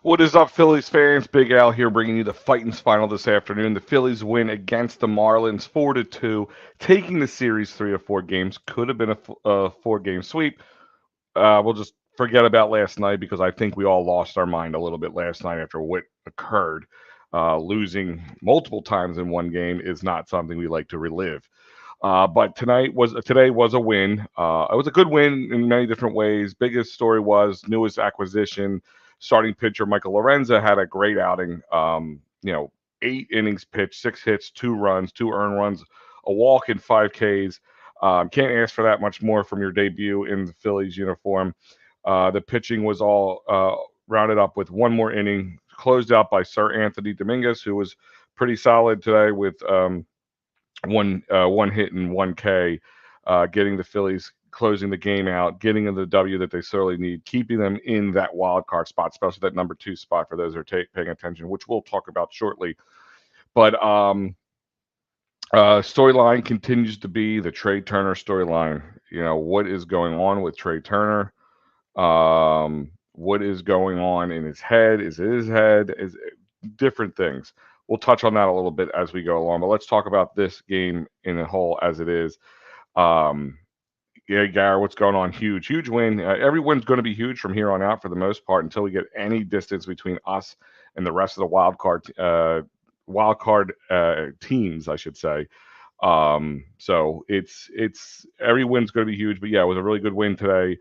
What is up, Phillies fans? Big Al here, bringing you the Phightins final this afternoon. The Phillies win against the Marlins 4-2, taking the series 3 of 4 games. Could have been a 4-game sweep. We'll just forget about last night because I think we all lost our mind a little bit last night after what occurred. Losing multiple times in one game is not something we like to relive. But today was a win. It was a good win in many different ways. Biggest story was newest acquisition, starting pitcher Michael Lorenza had a great outing. 8 innings pitched, 6 hits, 2 runs, 2 earned runs, a walk, and 5 Ks. Can't ask for that much more from your debut in the Phillies uniform. The pitching was all rounded up with one more inning, closed out by Sir Anthony Dominguez, who was pretty solid today with one hit and 1 K, getting the Phillies closing the game out, getting in the W that they sorely need, keeping them in that wild card spot, especially that number 2 spot for those who are paying attention, which we'll talk about shortly. But storyline continues to be the Trey Turner storyline. What is going on with Trey Turner? What is going on in his head? Is it his head? Is it different things? We'll touch on that a little bit as we go along, but let's talk about this game in a whole as it is. Um, yeah, Gar, what's going on? Huge, huge win. Every win's going to be huge from here on out for the most part until we get any distance between us and the rest of the wild card teams, I should say. So it's every win's going to be huge, but yeah, it was a really good win today.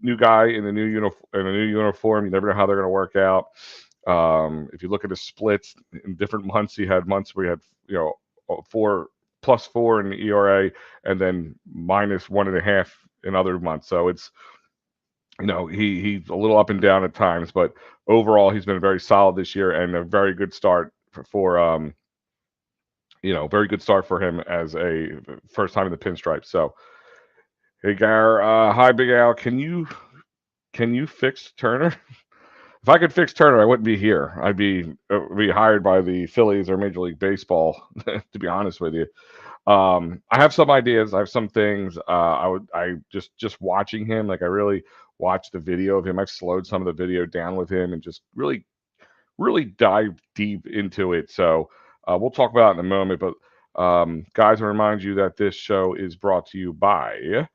New guy in the new uniform. You never know how they're going to work out. If you look at the splits in different months, he had months where he had 4+4 in the ERA, and then -1.5 in other months. So it's he's a little up and down at times, but overall he's been very solid this year and a very good start very good start for him as a first time in the pinstripe. So hey Gar, hi Big Al, can you fix Turner? If I could fix Turner, I wouldn't be here. I'd be hired by the Phillies or Major League Baseball, to be honest with you. I have some ideas. I have some things. I just watching him. Like I really watched the video of him. I've slowed some of the video down with him and just really, really dive deep into it. So we'll talk about it in a moment. But guys, I remind you that this show is brought to you by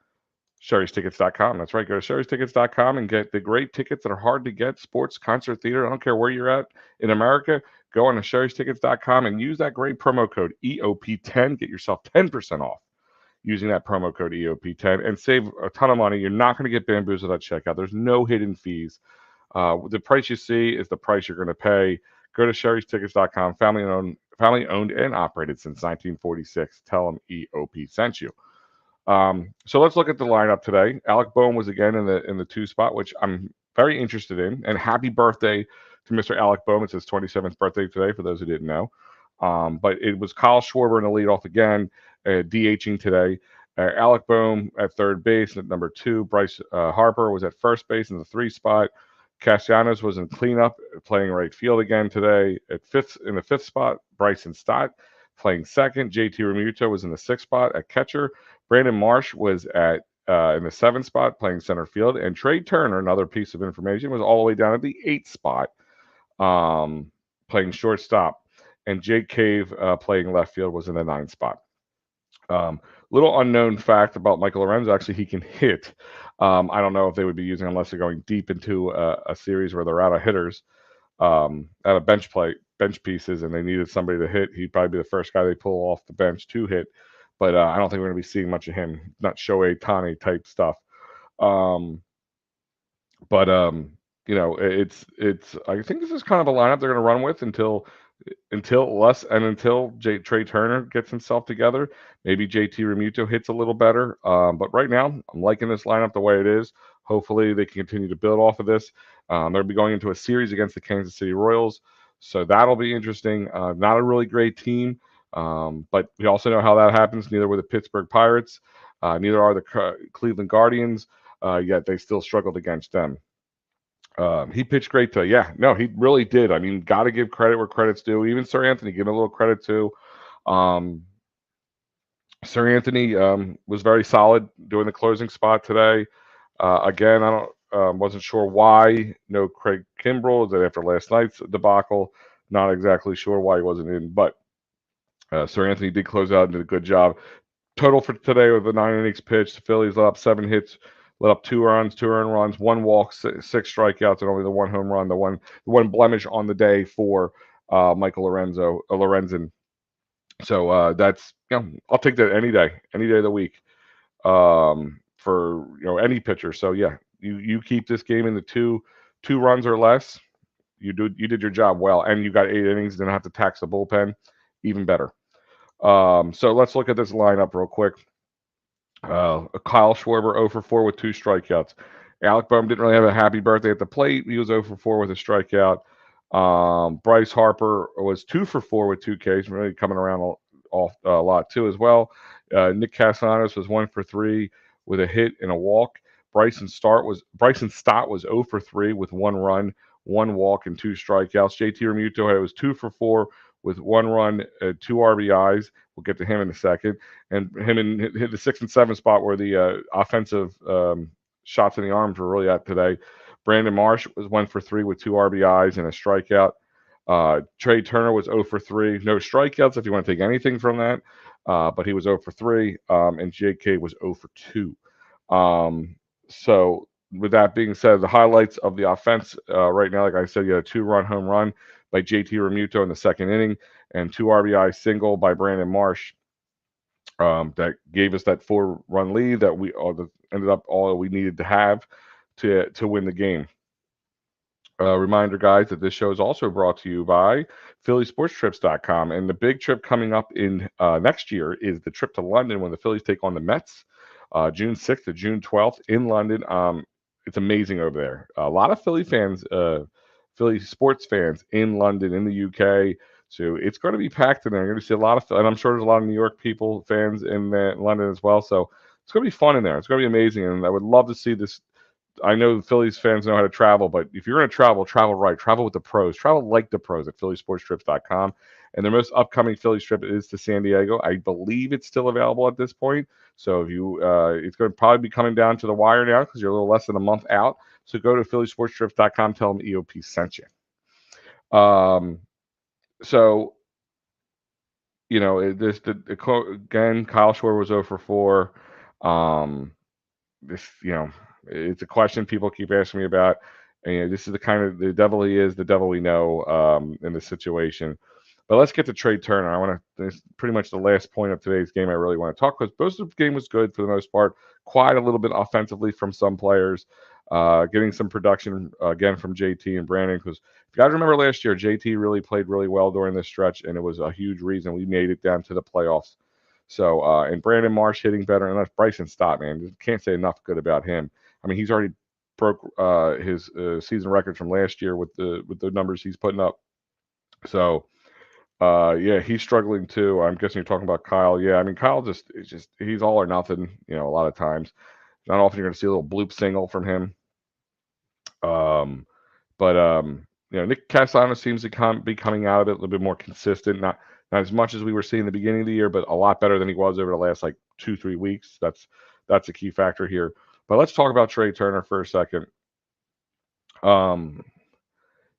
Sherry'sTickets.com. That's right. Go to Sherry'sTickets.com and get the great tickets that are hard to get. Sports, concert, theater. I don't care where you're at in America. Go on to Sherry'sTickets.com and use that great promo code EOP10. Get yourself 10% off using that promo code EOP10 and save a ton of money. You're not going to get bamboozled at checkout. There's no hidden fees. The price you see is the price you're going to pay. Go to Sherry'sTickets.com. Family owned and operated since 1946. Tell them EOP sent you. So let's look at the lineup today. Alec Bohm was again in the 2 spot, which I'm very interested in. And happy birthday to Mr. Alec Bohm. It's his 27th birthday today, for those who didn't know. But it was Kyle Schwarber in the leadoff again, DHing today. Alec Bohm at third base at number 2. Bryce Harper was at first base in the 3 spot. Castellanos was in cleanup, playing right field again today. In the 5th spot, Bryson Stott playing second. JT Realmuto was in the 6th spot at catcher. Brandon Marsh was in the 7th spot playing center field, and Trey Turner, another piece of information, was all the way down at the 8th spot playing shortstop, and Jake Cave playing left field was in the 9th spot. Little unknown fact about Michael Lorenzo, actually he can hit. I don't know if they would be using unless they're going deep into a series where they're out of hitters, out of bench pieces, and they needed somebody to hit. He'd probably be the first guy they pull off the bench to hit. But I don't think we're going to be seeing much of him. Not Shohei Ohtani type stuff. But it's. I think this is kind of a lineup they're going to run with until Trey Turner gets himself together. Maybe JT Realmuto hits a little better. But right now, I'm liking this lineup the way it is. Hopefully, they can continue to build off of this. They'll be going into a series against the Kansas City Royals, so that'll be interesting. Not a really great team. But we also know how that happens. Neither were the Pittsburgh Pirates. Neither are the Cleveland Guardians. Yet they still struggled against them. He pitched great today. Yeah, no, he really did. I mean, got to give credit where credit's due. Even Sir Anthony, give him a little credit too. Sir Anthony was very solid doing the closing spot today. Again, I don't. Wasn't sure why. No Craig Kimbrell. Is that after last night's debacle? Not exactly sure why he wasn't in, but Sir Anthony did close out and did a good job. Total for today with the 9 innings pitched, the Phillies let up 7 hits, let up 2 runs, 2 earned runs, 1 walk, six strikeouts, and only the 1 home run, the one blemish on the day for Michael Lorenzen. So that's I'll take that any day of the week for any pitcher. So yeah, you keep this game in the two runs or less. You did your job well, and you got 8 innings. Didn't have to tax the bullpen, even better. So let's look at this lineup real quick. Kyle Schwarber 0 for 4 with 2 strikeouts. Alec Boehm didn't really have a happy birthday at the plate. He was 0 for 4 with a strikeout. Bryce Harper was 2 for 4 with 2 Ks, really coming around a lot too as well. Nick Castellanos was 1 for 3 with a hit and a walk. Bryson Stott was 0 for 3 with 1 run, 1 walk, and 2 strikeouts. JT Realmuto was 2 for 4 with 1 run, 2 RBIs. We'll get to him in a second. And hit the 6 and 7 spot where the offensive shots in the arms were really at today. Brandon Marsh was 1 for 3 with 2 RBIs and a strikeout. Trey Turner was 0 for 3. No strikeouts if you want to take anything from that. But he was 0 for 3. And JK was 0 for 2. So with that being said, the highlights of the offense right now, like I said, you had a 2-run home run by JT Realmuto in the 2nd inning and 2 RBI single by Brandon Marsh that gave us that 4-run lead that ended up all we needed to have to win the game. Reminder, guys, that this show is also brought to you by PhillySportsTrips.com. And the big trip coming up in next year is the trip to London when the Phillies take on the Mets, June 6th to June 12th in London. It's amazing over there. A lot of Philly fans, Philly sports fans in London, in the UK. So it's going to be packed in there. You're going to see a lot of, and I'm sure there's a lot of New York fans in London as well. So it's going to be fun in there. It's going to be amazing. And I would love to see this. I know the Phillies fans know how to travel, but if you're going to travel right. Travel with the pros. Travel like the pros at PhillySportsTrips.com. And their most upcoming Phillies trip is to San Diego. I believe it's still available at this point. So if you, it's going to probably be coming down to the wire now because you're a little less than a month out. So go to PhillySportsTrips.com. Tell them EOP sent you. So again, Kyle Schwarber was 0 for 4. It's a question people keep asking me about. And this is the kind of the devil he is, the devil we know in this situation. But let's get to Trey Turner. This is pretty much the last point of today's game I really want to talk because most of the game was good for the most part. Quiet a little bit offensively from some players. Getting some production again from JT and Brandon because if you guys remember last year, JT really played really well during this stretch, and it was a huge reason we made it down to the playoffs. So, and Brandon Marsh hitting better, and that's Bryson Stott, man. Can't say enough good about him. I mean, he's already broke his season record from last year with the numbers he's putting up. So, yeah, he's struggling too. I'm guessing you're talking about Kyle. Yeah, I mean, Kyle he's all or nothing. A lot of times. Not often you're going to see a little bloop single from him. But Nick Castellanos seems to be coming out of it a little bit more consistent. Not as much as we were seeing in the beginning of the year, but a lot better than he was over the last 2-3 weeks. That's a key factor here. But let's talk about Trey Turner for a second. I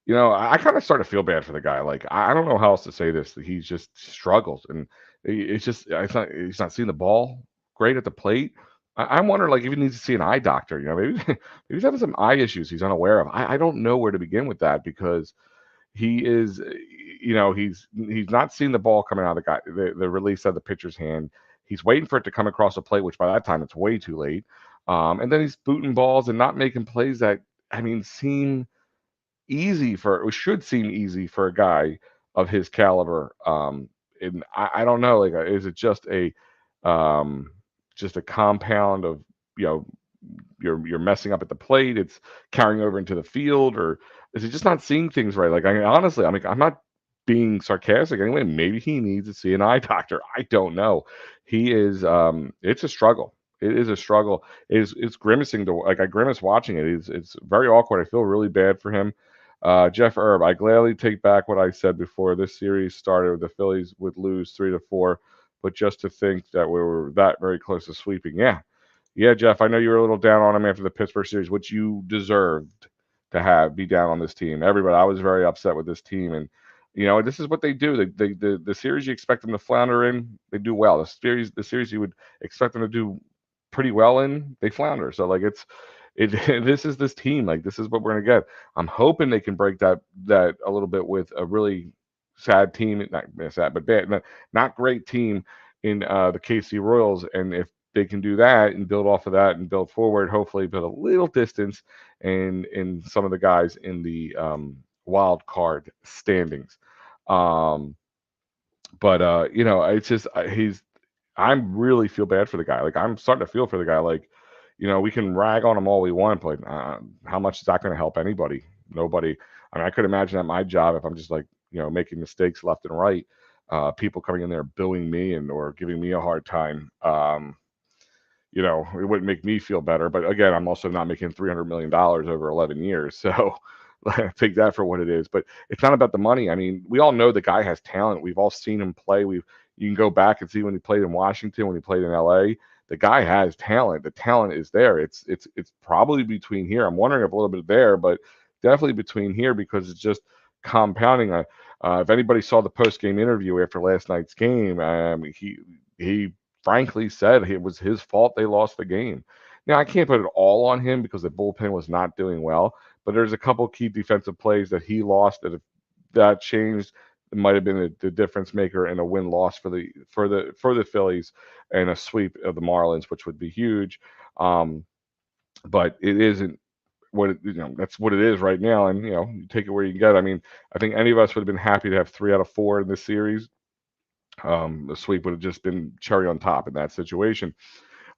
kind of start to feel bad for the guy. I don't know how else to say this. He just struggles, and he's not seeing the ball great at the plate. I'm wondering, if he needs to see an eye doctor. Maybe he's having some eye issues he's unaware of. I don't know where to begin with that because he is, he's not seeing the ball coming out of the release of the pitcher's hand. He's waiting for it to come across the plate, which by that time it's way too late. And then he's booting balls and not making plays that seem should seem easy for a guy of his caliber. And I don't know, is it just a compound of you're messing up at the plate, it's carrying over into the field, or is he just not seeing things right? Honestly, I'm not being sarcastic anyway. Maybe he needs to see an eye doctor. I don't know. He is it's a struggle. It is a struggle. It's grimacing to I grimace watching it. It's very awkward. I feel really bad for him. Jeff Erb, I gladly take back what I said before this series started. The Phillies would lose 3-4, but just to think that we were that very close to sweeping, yeah, Yeah, Jeff, I know you were a little down on him after the Pittsburgh series, which you deserved to have be down on this team. Everybody, I was very upset with this team, and this is what they do. The series you expect them to flounder in, they do well. The series you would expect them to do pretty well in, they flounder. So like it this is this team. Like this is what we're gonna get. I'm hoping they can break that a little bit with a really sad team, not sad, but bad, not great team in the KC Royals, and if they can do that and build off of that and build forward, hopefully build a little distance and in some of the guys in the wild card standings. Um, but it's just I'm really feel bad for the guy. Like I'm starting to feel for the guy. Like, we can rag on him all we want, but how much is that going to help anybody? Nobody. I mean, I could imagine at my job if I'm just like making mistakes left and right, people coming in there booing me and or giving me a hard time. It wouldn't make me feel better. But again, I'm also not making $300 million over 11 years, so take that for what it is. But it's not about the money. I mean, we all know the guy has talent. We've all seen him play. You can go back and see when he played in Washington, when he played in LA. The guy has talent. The talent is there. It's probably between here. I'm wondering if a little bit there, but definitely between here because it's just compounding. If anybody saw the post game interview after last night's game, he frankly said it was his fault they lost the game. Now, I can't put it all on him because the bullpen was not doing well, but there's a couple key defensive plays that he lost that if that changed, it might have been the difference maker and a win loss for the Phillies and a sweep of the Marlins, which would be huge. Um, but it isn't that's what it is right now, and you take it where you can get. I mean, I think any of us would have been happy to have 3 out of 4 in this series. The sweep would have just been cherry on top in that situation.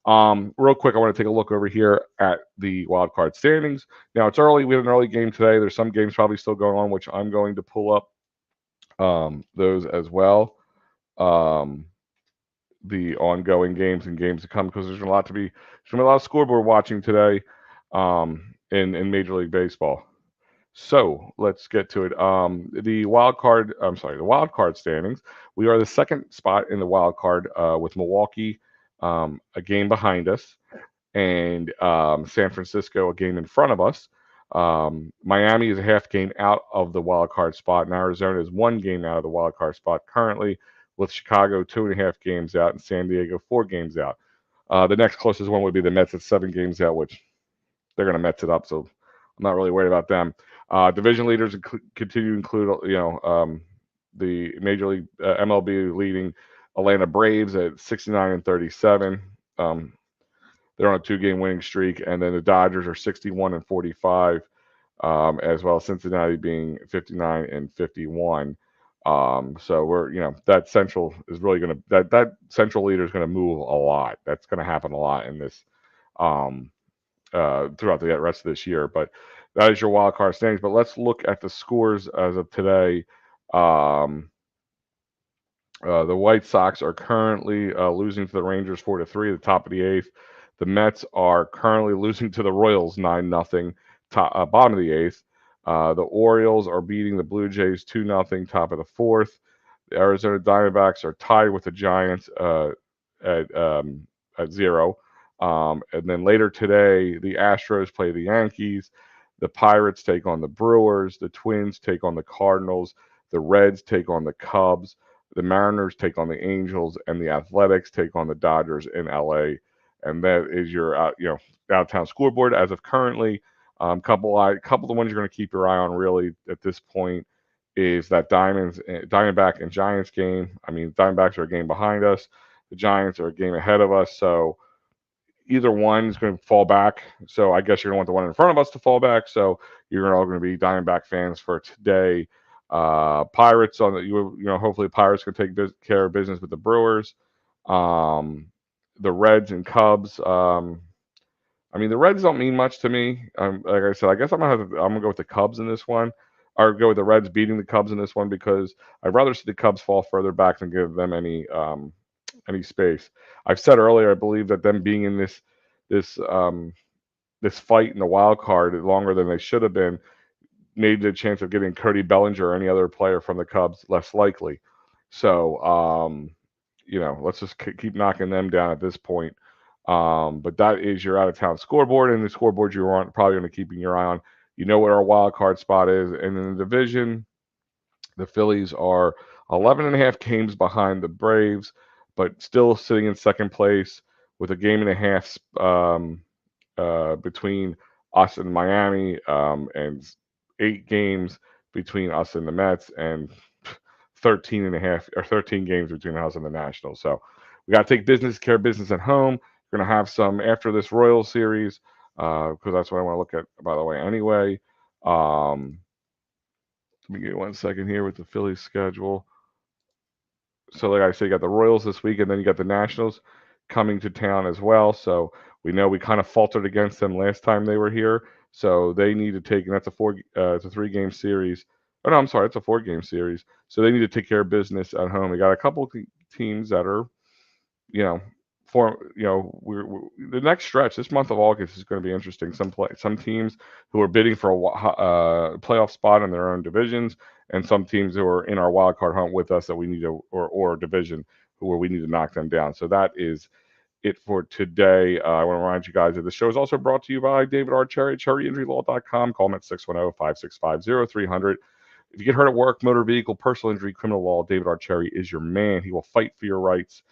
Real quick, I want to take a look over here at the wild card standings. Now it's early. We had an early game today. There's some games probably still going on, which I'm going to pull up those as well. Um, the ongoing games and games to come because there's a lot of scoreboard watching today in Major League Baseball. So let's get to it. The wild card standings. We are the second spot in the wild card with Milwaukee a game behind us, and San Francisco a game in front of us. Miami is a half game out of the wild card spot, and Arizona is 1 game out of the wild card spot currently, with Chicago 2.5 games out and San Diego 4 games out. The next closest one would be the Mets at 7 games out, which they're going to Mets it up, so I'm not really worried about them. Division leaders continue to include, the Major League MLB leading Atlanta Braves at 69-37. They're on a 2-game winning streak, and then the Dodgers are 61-45, as well as Cincinnati being 59-51. So that Central is really going to that Central leader is going to move a lot. That's going to happen a lot in this um, throughout the rest of this year. But that is your wild card standings. But let's look at the scores as of today. Um, the White Sox are currently losing to the Rangers 4-3 at the top of the eighth. The Mets are currently losing to the Royals 9-0, bottom of the eighth. The Orioles are beating the Blue Jays 2-0, top of the fourth. The Arizona Diamondbacks are tied with the Giants at at 0. And then later today, the Astros play the Yankees. The Pirates take on the Brewers. The Twins take on the Cardinals. The Reds take on the Cubs. The Mariners take on the Angels, and the Athletics take on the Dodgers in LA. And that is your downtown scoreboard as of currently. Couple of the ones you're going to keep your eye on really at this point is that Diamondback and Giants game. I mean, Diamondbacks are a game behind us. The Giants are a game ahead of us. So either one is going to fall back. So I guess you're going to want the one in front of us to fall back. So you're all going to be Diamondback fans for today. Pirates on hopefully Pirates can take care of business with the Brewers. The Reds and Cubs. I mean, the Reds don't mean much to me. Like I said, I guess I'm gonna go with the Cubs in this one, or go with the Reds beating the Cubs in this one because I'd rather see the Cubs fall further back than give them any space. I've said earlier, I believe that them being in this this fight in the wild card longer than they should have been made the chance of getting Cody Bellinger or any other player from the Cubs less likely. So let's just keep knocking them down at this point. But that is your out of town scoreboard, and the scoreboard you're on probably going to keeping your eye on. You know what our wild card spot is, and in the division, the Phillies are 11 and a half games behind the Braves, but still sitting in second place with a game and a half between us and Miami, and 8 games between us and the Mets, and 13 and a half or 13 games between us and the Nationals. So we got to take care of business at home. We're going to have some after this Royals series, because that's what I want to look at, by the way, anyway. Um, Let me get 1 second here with the Phillies schedule. So, like I said, you got the Royals this week, and then you got the Nationals coming to town as well. So we know we kind of faltered against them last time they were here. So they need to take, and that's it's a 3 game series. Oh no, I'm sorry, it's a 4 game series. So they need to take care of business at home. We got a couple of teams that are, you know, we're the next stretch. This month of August is going to be interesting. Some teams who are bidding for a playoff spot in their own divisions, and some teams who are in our wild card hunt with us that we need to, or a division where we need to knock them down. So that is it for today. I want to remind you guys that the show is also brought to you by David R. Cherry at cherryinjurylaw.com. Call him at 610-565-0300. If you get hurt at work, motor vehicle, personal injury, criminal law, David R. Cherry is your man. He will fight for your rights.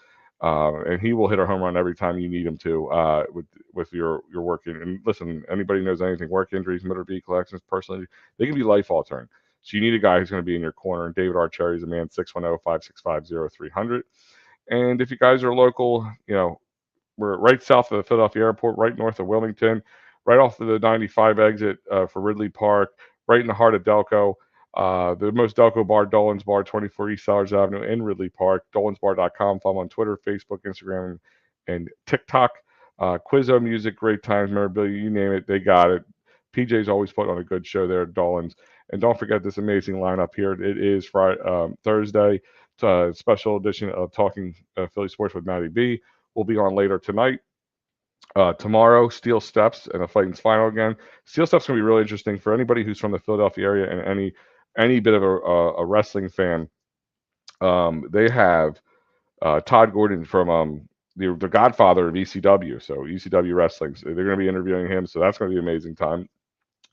And he will hit a home run every time you need him to, with your working. And listen, anybody knows anything, work injuries, motor vehicle accidents, personal injury, they can be life altering. So you need a guy who's going to be in your corner. And David R. Cherry is a man, 610-565-0300. And if you guys are local, we're right south of the Philadelphia airport, right north of Wilmington, right off of the 95 exit for Ridley Park, right in the heart of Delco. The most Delco bar, Dolan's Bar, 24 East Sellers Avenue in Ridley Park. DolansBar.com. Follow on Twitter, Facebook, Instagram, and TikTok. Quizzo Music, Great Times, Memorabilia, you name it, they got it. PJ's always put on a good show there at Dolan's. And don't forget this amazing lineup here. It is Thursday, special edition of Talking Philly Sports with Matty B. We'll be on later tonight. Tomorrow, Steel Steps and a Phightins final again. Steel Steps going to be really interesting for anybody who's from the Philadelphia area and any bit of a wrestling fan. They have Todd Gordon from the Godfather of ECW, so ECW Wrestling. So they're going to be interviewing him, so that's going to be an amazing time.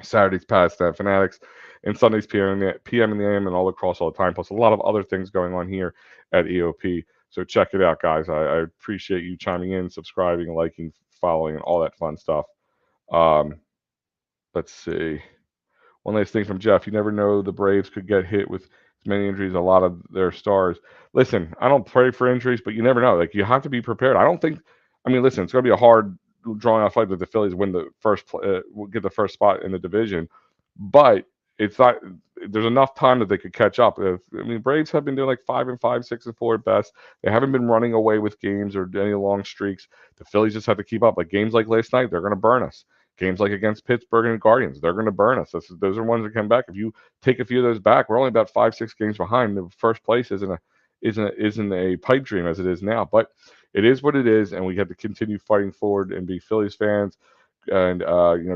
Saturdays past that Fanatics, and Sundays PM in the AM, and all across all the time. Plus a lot of other things going on here at EOP. So check it out, guys. I appreciate you chiming in, subscribing, liking, following, and all that fun stuff. Let's see. One last thing from Jeff. You never know, the Braves could get hit with as many injuries, a lot of their stars. Listen, I don't pray for injuries, but you never know. Like, you have to be prepared. Listen, it's going to be a hard drawing out fight that the Phillies win get the first spot in the division, but it's not. There's enough time that they could catch up. Braves have been doing like 5-5, 6-4 at best. They haven't been running away with games or any long streaks. The Phillies just have to keep up. Like games like last night, they're going to burn us. Games like against Pittsburgh and Guardians, they're going to burn us. Those are ones that come back. If you take a few of those back, we're only about 5-6 games behind. The first place isn't a pipe dream as it is now, but it is what it is, and we have to continue fighting forward and be Phillies fans, and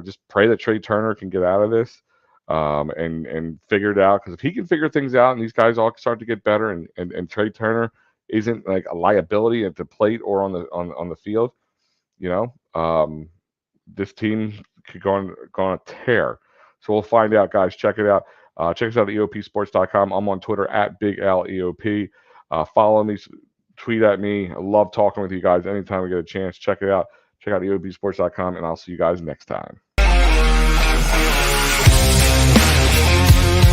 just pray that Trey Turner can get out of this, and figure it out. Because if he can figure things out, and these guys all start to get better, and Trey Turner isn't like a liability at the plate or on the field, this team could go on a tear. So we'll find out, guys. Check it out. Check us out at EOPsports.com. I'm on Twitter at BigAlEOP. Follow me, tweet at me. I love talking with you guys anytime we get a chance. Check it out. Check out EOPsports.com, and I'll see you guys next time.